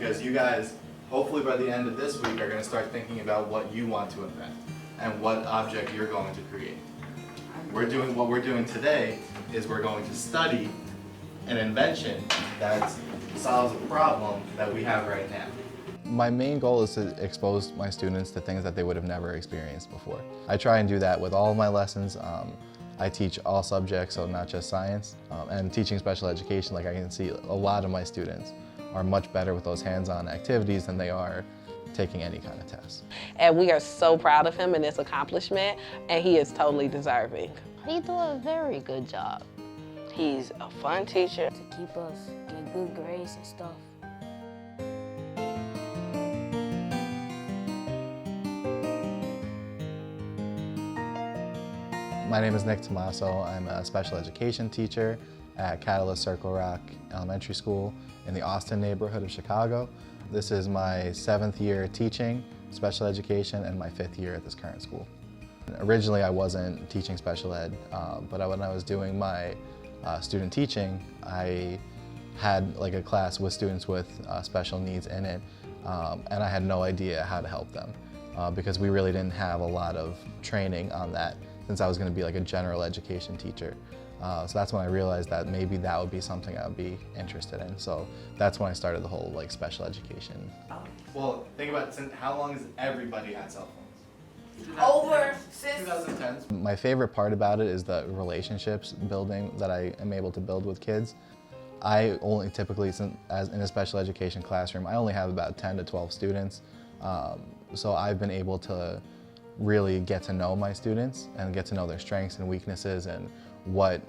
because you guys, hopefully by the end of this week, are going to start thinking about what you want to invent and what object you're going to create. What we're doing today is we're going to study an invention that solves a problem that we have right now. My main goal is to expose my students to things that they would have never experienced before. I try and do that with all of my lessons. I teach all subjects, so not just science. And teaching special education, like I can see a lot of my students are much better with those hands-on activities than they are taking any kind of test. And we are so proud of him and his accomplishment, and he is totally deserving. He do a very good job. He's a fun teacher. To keep us get good grades and stuff. My name is Tomasso. I'm a special education teacher at Catalyst Circle Rock Elementary School in the Austin neighborhood of Chicago. This is my 7th year teaching special education and my 5th year at this current school. Originally I wasn't teaching special ed, but when I was doing my student teaching, I had like a class with students with special needs in it, and I had no idea how to help them because we really didn't have a lot of training on that, since I was going to be like a general education teacher. So that's when I realized that maybe that would be something I would be interested in. So that's when I started the whole like special education. Well, think about it, how long has everybody had cell phones? Over since 2010. My favorite part about it is the relationships building that I am able to build with kids. I only typically, as in a special education classroom, I only have about 10 to 12 students. So I've been able to really get to know my students and get to know their strengths and weaknesses and what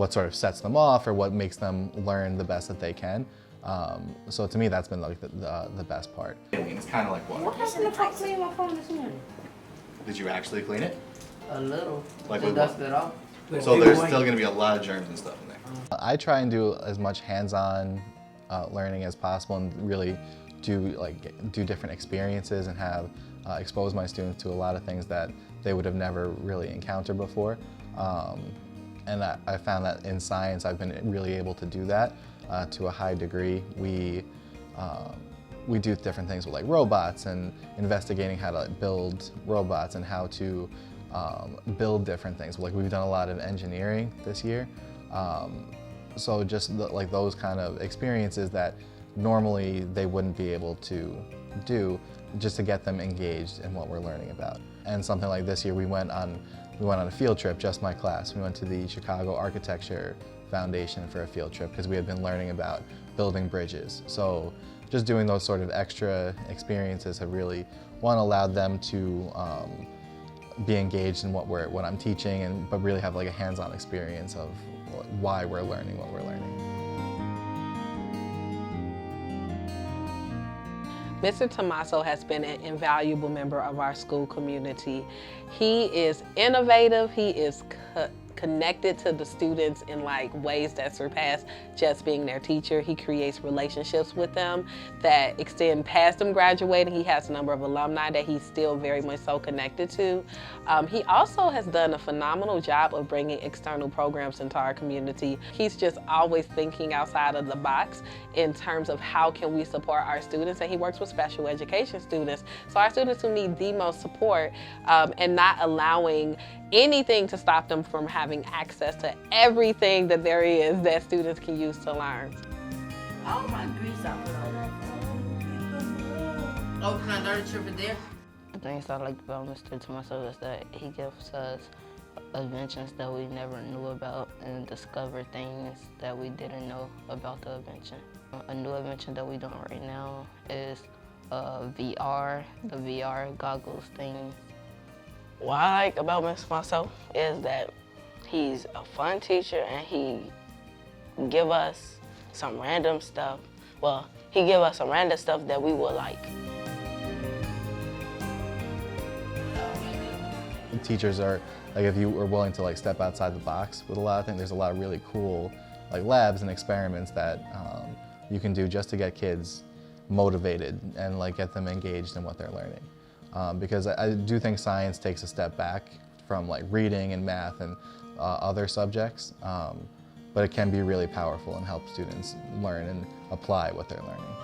sort of sets them off or what makes them learn the best that they can. So to me, that's been like the best part. It's kind of like what? What happened to talk to me on my phone this morning? Did you actually clean it? A little. Like Just with dust it off. So there's still going to be a lot of germs and stuff in there. I try and do as much hands-on learning as possible and really do different experiences and have expose my students to a lot of things that they would have never really encountered before. And I found that in science I've been really able to do that to a high degree. We do different things with like robots and investigating how to build robots and how to build different things. Like we've done a lot of engineering this year. So just like those kind of experiences that normally they wouldn't be able to do, just to get them engaged in what we're learning about. And something like this year, we went on a field trip, just my class. We went to the Chicago Architecture Foundation for a field trip because we had been learning about building bridges. So just doing those sort of extra experiences have really, one, allowed them to be engaged in what I'm teaching, but really have like a hands-on experience of why we're learning what we're learning. Mr. Tomasso has been an invaluable member of our school community. He is innovative, he is connected to the students in like ways that surpass just being their teacher. He creates relationships with them that extend past them graduating. He has a number of alumni that he's still very much so connected to. He also has done a phenomenal job of bringing external programs into our community. He's just always thinking outside of the box in terms of how can we support our students, and he works with special education students. So our students who need the most support and not allowing anything to stop them from having access to everything that there is that students can use to learn. All my grease I put on. Oh, can I learn the trip there? The things I like about Mr. Tomasso is that he gives us inventions that we never knew about and discover things that we didn't know about the invention. A new invention that we're doing right now is VR, the VR goggles thing. What I like about Mr. Tomasso is that he's a fun teacher and he give us some random stuff. Well, he give us some random stuff that we would like. Teachers are, like if you are willing to like step outside the box with a lot of things, there's a lot of really cool like labs and experiments that you can do just to get kids motivated and like get them engaged in what they're learning. Because I do think science takes a step back from like reading and math and other subjects, but it can be really powerful and help students learn and apply what they're learning.